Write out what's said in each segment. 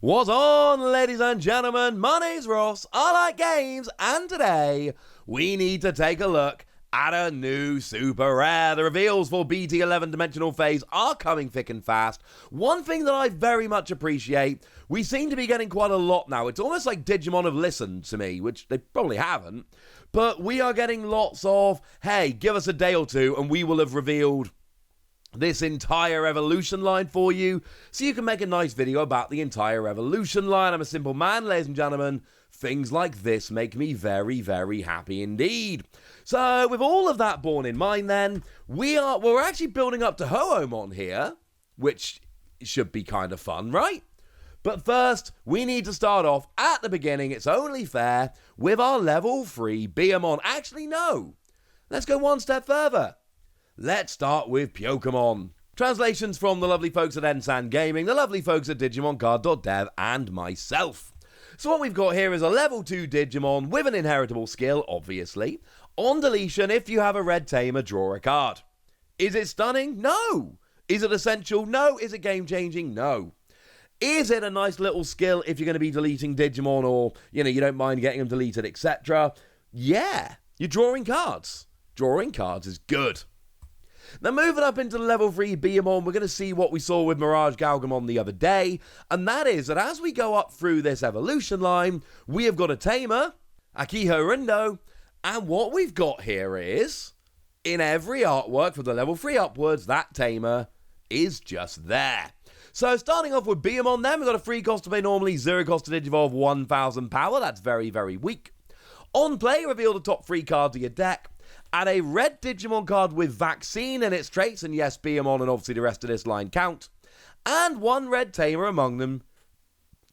What's on, ladies and gentlemen? My name's Ross, I like games, and today we need to take a look at a new super rare. The reveals for BT11 Dimensional Phase are coming thick and fast. One thing that I very much appreciate, we seem to be getting quite a lot now. It's almost like Digimon have listened to me, which they probably haven't, but we are getting lots of, hey, give us a day or two and we will have revealed this entire evolution line for you, so you can make a nice video about the entire evolution line. I'm a simple man, ladies and gentlemen. Things like this make me very, very happy indeed. So, with all of that borne in mind then, we're actually building up to Hououmon here, which should be kind of fun, right? But first, we need to start off at the beginning, it's only fair, with our level 3 Beamon. Actually, no. Let's go one step further. Let's start with Pokemon. Translations from the lovely folks at Ensan Gaming, the lovely folks at DigimonCard.dev, and myself. So what we've got here is a level 2 Digimon with an inheritable skill, obviously. On deletion, if you have a red tamer, draw a card. Is it stunning? No. Is it essential? No. Is it game-changing? No. Is it a nice little skill if you're going to be deleting Digimon or, you don't mind getting them deleted, etc.? Yeah. You're drawing cards. Drawing cards is good. Now moving up into the level 3 Beamon, we're going to see what we saw with Mirage Garudamon the other day, and that is that as we go up through this evolution line, we have got a tamer, Akiho Rindo, and what we've got here is, in every artwork from the level 3 upwards, that tamer is just there. So starting off with Beamon then, we've got a free cost to play normally, 0 cost to Digivolve, 1000 power, that's very, very weak. On play, reveal the top 3 cards of your deck. Add a red Digimon card with Vaccine and its traits, and yes, Beamon and obviously the rest of this line count. And one red tamer among them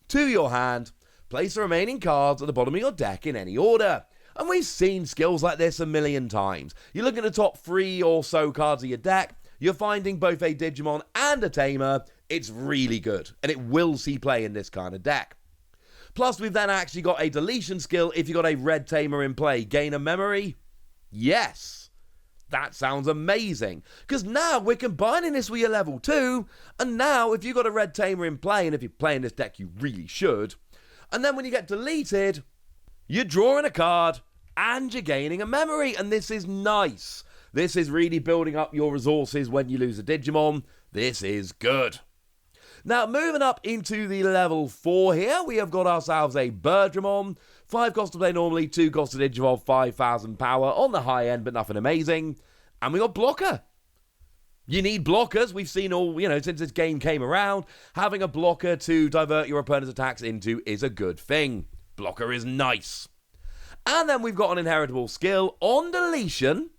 to your hand. Place the remaining cards at the bottom of your deck in any order. And we've seen skills like this a million times. You look at the top 3 or so cards of your deck, you're finding both a Digimon and a tamer. It's really good, and it will see play in this kind of deck. Plus, we've then actually got a deletion skill if you've got a red tamer in play. Gain a memory? Yes, that sounds amazing, because now we're combining this with your level 2, and now if you've got a red tamer in play, and if you're playing this deck you really should, and then when you get deleted, you're drawing a card, and you're gaining a memory, and this is nice. This is really building up your resources when you lose a Digimon. This is good. Now, moving up into the level 4 here, we have got ourselves a Garudamon. 5 cost to play normally, 2 cost to Digivolve, 5000 power on the high end, but nothing amazing. And we got Blocker. You need blockers. We've seen all, since this game came around, having a blocker to divert your opponent's attacks into is a good thing. Blocker is nice. And then we've got an inheritable skill on deletion.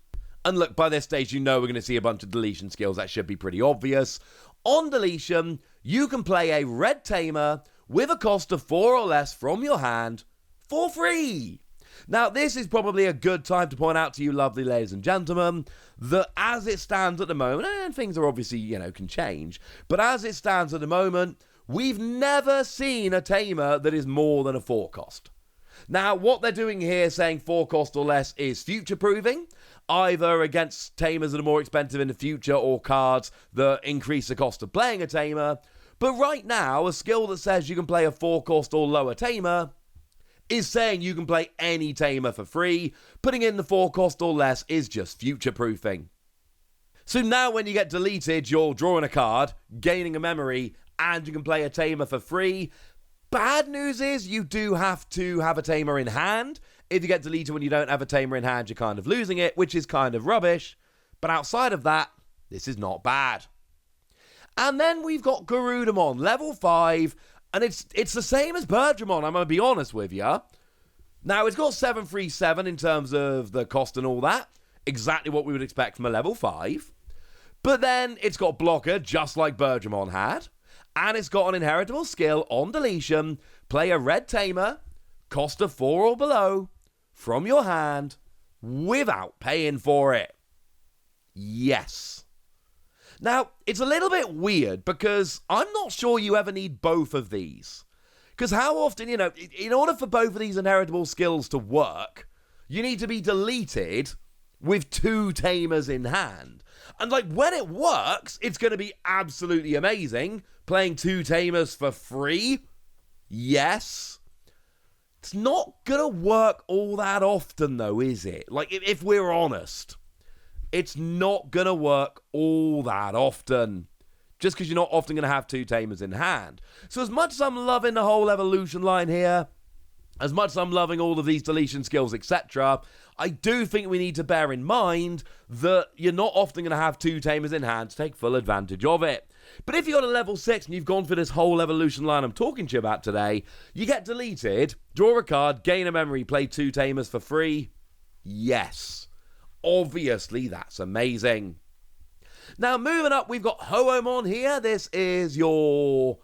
And look, by this stage, we're going to see a bunch of deletion skills. That should be pretty obvious. On deletion, you can play a red tamer with a cost of 4 or less from your hand for free. Now, this is probably a good time to point out to you, lovely ladies and gentlemen, that as it stands at the moment, and things are obviously, can change, but as it stands at the moment, we've never seen a tamer that is more than a 4 cost. Now, what they're doing here, saying 4 cost or less, is future-proofing, either against tamers that are more expensive in the future or cards that increase the cost of playing a tamer. But right now, a skill that says you can play a 4 cost or lower tamer is saying you can play any tamer for free. Putting in the 4 cost or less is just future-proofing. So now when you get deleted, you're drawing a card, gaining a memory, and you can play a tamer for free. Bad news is you do have to have a tamer in hand. If you get deleted when you don't have a tamer in hand, you're kind of losing it, which is kind of rubbish. But outside of that, this is not bad. And then we've got Garudamon, level 5, and it's the same as Garudamon, I'm going to be honest with you. Now, it's got 737 in terms of the cost and all that. Exactly what we would expect from a level 5. But then it's got blocker, just like Garudamon had. And it's got an inheritable skill on deletion. Play a red tamer, cost of 4 or below, from your hand, without paying for it. Yes. Now, it's a little bit weird, because I'm not sure you ever need both of these. Because how often, in order for both of these inheritable skills to work, you need to be deleted with 2 tamers in hand. And when it works, it's going to be absolutely amazing. Playing 2 tamers for free, Yes. It's not going to work all that often, though, is it? Like, if we're honest, it's not going to work all that often. Just because you're not often going to have 2 tamers in hand. So as much as I'm loving the whole evolution line here, as much as I'm loving all of these deletion skills, etc., I do think we need to bear in mind that you're not often going to have 2 tamers in hand to take full advantage of it. But if you're at a level 6 and you've gone for this whole evolution line I'm talking to you about today, you get deleted, draw a card, gain a memory, play 2 tamers for free. Yes. Obviously, that's amazing. Now, moving up, we've got Hououmon here. This is your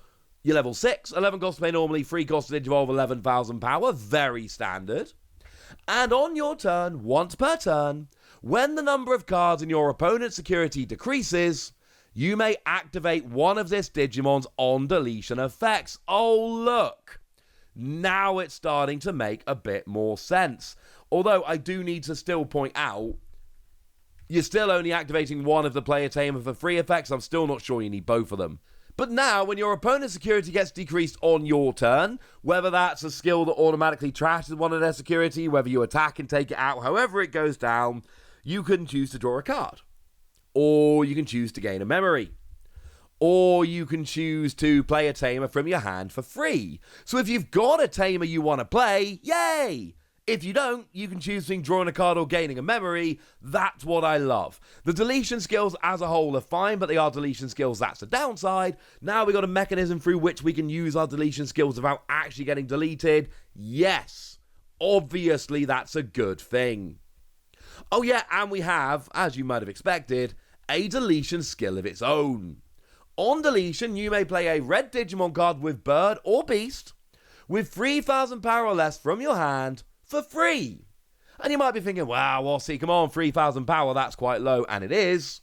level 6. 11 cost to play normally, 3 cost to Digivolve, 11,000 power. Very standard. And on your turn, once per turn, when the number of cards in your opponent's security decreases, you may activate one of this Digimon's on deletion effects. Oh, look. Now it's starting to make a bit more sense. Although I do need to still point out, you're still only activating one of the player tamer for free effects. I'm still not sure you need both of them. But now, when your opponent's security gets decreased on your turn, whether that's a skill that automatically trashes one of their security, whether you attack and take it out, however it goes down, you can choose to draw a card. Or you can choose to gain a memory. Or you can choose to play a tamer from your hand for free. So if you've got a tamer you want to play, yay! If you don't, you can choose between drawing a card or gaining a memory. That's what I love. The deletion skills as a whole are fine, but they are deletion skills. That's the downside. Now we've got a mechanism through which we can use our deletion skills without actually getting deleted. Yes, obviously that's a good thing. Oh yeah, and we have, as you might have expected, a deletion skill of its own. On deletion, you may play a red Digimon card with Bird or Beast with 3,000 power or less from your hand for free. And you might be thinking, wow, Wossie, come on, 3,000 power, that's quite low, and it is.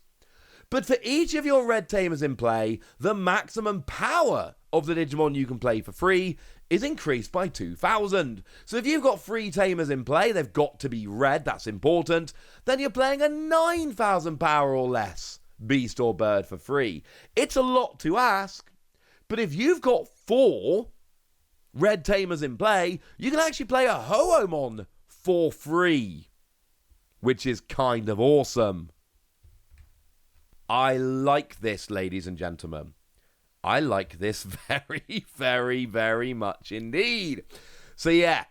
But for each of your red tamers in play, the maximum power of the Digimon you can play for free is increased by 2,000. So if you've got 3 tamers in play, they've got to be red, that's important, then you're playing a 9,000 power or less Beast or Bird for free. It's a lot to ask, but if you've got 4 red tamers in play, you can actually play a Hououmon for free, which is kind of awesome. I like this, ladies and gentlemen. I like this very, very, very much indeed. So yeah,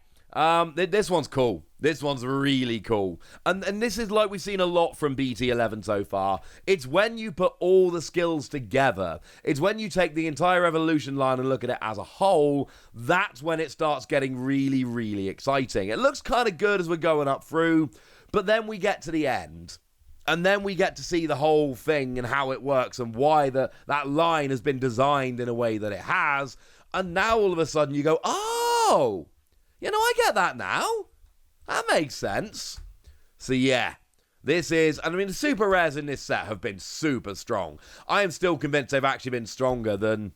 this one's cool. This one's really cool. And this is like we've seen a lot from BT11 so far. It's when you put all the skills together. It's when you take the entire evolution line and look at it as a whole. That's when it starts getting really, really exciting. It looks kind of good as we're going up through. But then we get to the end. And then we get to see the whole thing and how it works and why that line has been designed in a way that it has. And now all of a sudden you go, oh, you know, I get that now. That makes sense. So yeah, this is, I mean, the super rares in this set have been super strong. I am still convinced they've actually been stronger than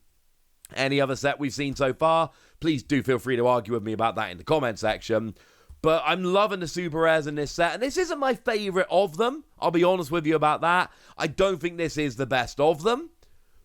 any other set we've seen so far. Please do feel free to argue with me about that in the comment section. But I'm loving the super rares in this set, and this isn't my favourite of them. I'll be honest with you about that. I don't think this is the best of them,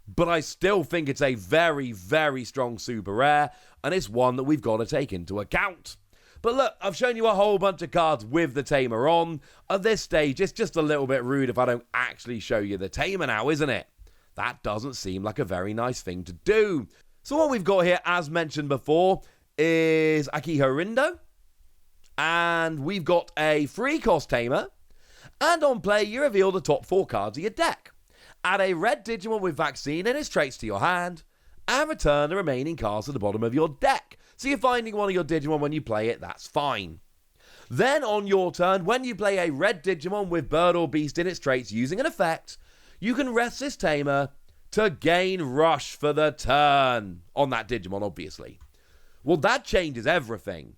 but I still think it's a very, very strong super rare, and it's one that we've got to take into account. But look, I've shown you a whole bunch of cards with the tamer on. At this stage, it's just a little bit rude if I don't actually show you the tamer now, isn't it? That doesn't seem like a very nice thing to do. So what we've got here, as mentioned before, is Akihorindo. And we've got a free cost tamer. And on play, you reveal the top 4 cards of your deck. Add a red Digimon with Vaccine and its traits to your hand. And return the remaining cards to the bottom of your deck. So you're finding one of your Digimon when you play it, that's fine. Then on your turn, when you play a red Digimon with Bird or Beast in its traits using an effect, you can rest this tamer to gain Rush for the turn. On that Digimon, obviously. Well, that changes everything.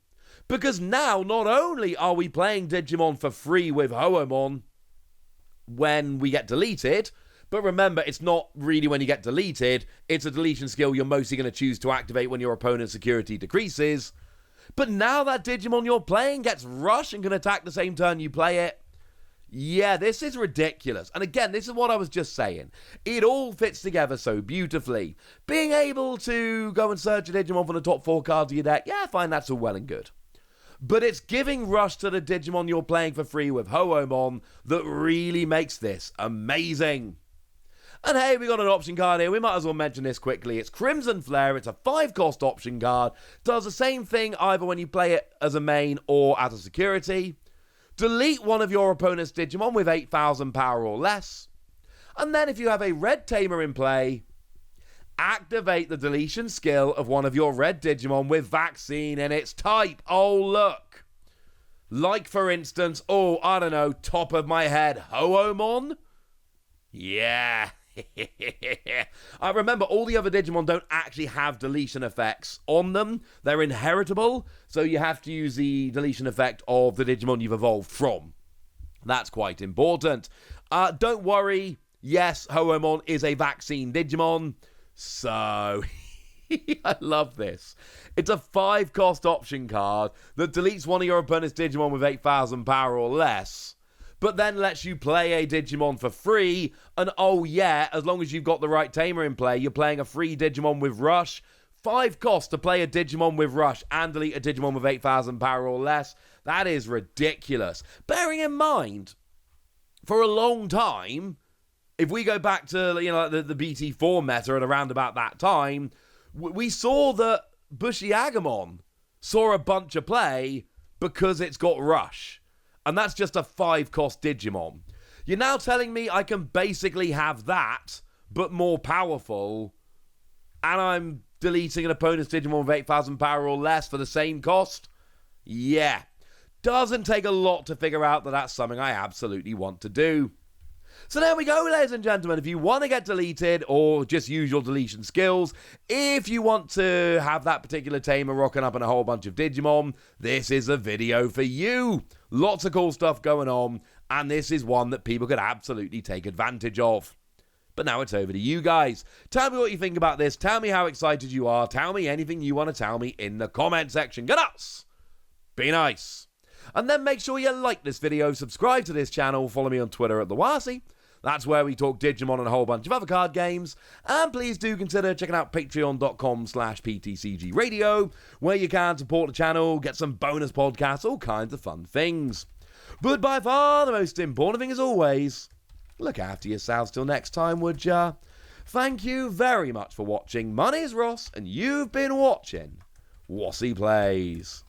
Because now, not only are we playing Digimon for free with Hououmon when we get deleted, but remember, it's not really when you get deleted. It's a deletion skill you're mostly going to choose to activate when your opponent's security decreases. But now that Digimon you're playing gets Rush and can attack the same turn you play it, Yeah, this is ridiculous. And again, this is what I was just saying. It all fits together so beautifully. Being able to go and search a Digimon from the top 4 cards of your deck, yeah, fine, that's all well and good. But it's giving Rush to the Digimon you're playing for free with Hououmon that really makes this amazing. And hey, we got an option card here. We might as well mention this quickly. It's Crimson Flare. It's a 5-cost option card. Does the same thing either when you play it as a main or as a security. Delete one of your opponent's Digimon with 8,000 power or less. And then if you have a red tamer in play, activate the deletion skill of one of your red Digimon with vaccine in its type. Oh, look. Like, for instance, I don't know, top of my head, Hououmon? Yeah. I remember all the other Digimon don't actually have deletion effects on them. They're inheritable, so you have to use the deletion effect of the Digimon you've evolved from. That's quite important. Don't worry, yes, Hououmon is a vaccine Digimon, so I love this. It's a 5-cost option card that deletes one of your opponent's Digimon with 8,000 power or less, but then lets you play a Digimon for free, and oh yeah, as long as you've got the right tamer in play, you're playing a free Digimon with Rush. 5 costs to play a Digimon with Rush and delete a Digimon with 8,000 power or less. That is ridiculous. Bearing in mind, for a long time, if we go back to the BT4 meta at around about that time, we saw that Bushiagamon saw a bunch of play because it's got Rush. And that's just a 5-cost Digimon. You're now telling me I can basically have that, but more powerful, and I'm deleting an opponent's Digimon with 8,000 power or less for the same cost? Yeah. Doesn't take a lot to figure out that that's something I absolutely want to do. So there we go, ladies and gentlemen. If you want to get deleted or just use your deletion skills, if you want to have that particular tamer rocking up in a whole bunch of Digimon, this is a video for you. Lots of cool stuff going on, and this is one that people could absolutely take advantage of. But now it's over to you guys. Tell me what you think about this. Tell me how excited you are. Tell me anything you want to tell me in the comment section. Get us! Be nice. And then make sure you like this video, subscribe to this channel, follow me on Twitter at TheWasi. That's where we talk Digimon and a whole bunch of other card games. And please do consider checking out patreon.com/PTCG Radio, where you can support the channel, get some bonus podcasts, all kinds of fun things. But by far the most important thing, as always, look after yourselves till next time, would ya? Thank you very much for watching. My name's Ross, and you've been watching Wasi Plays.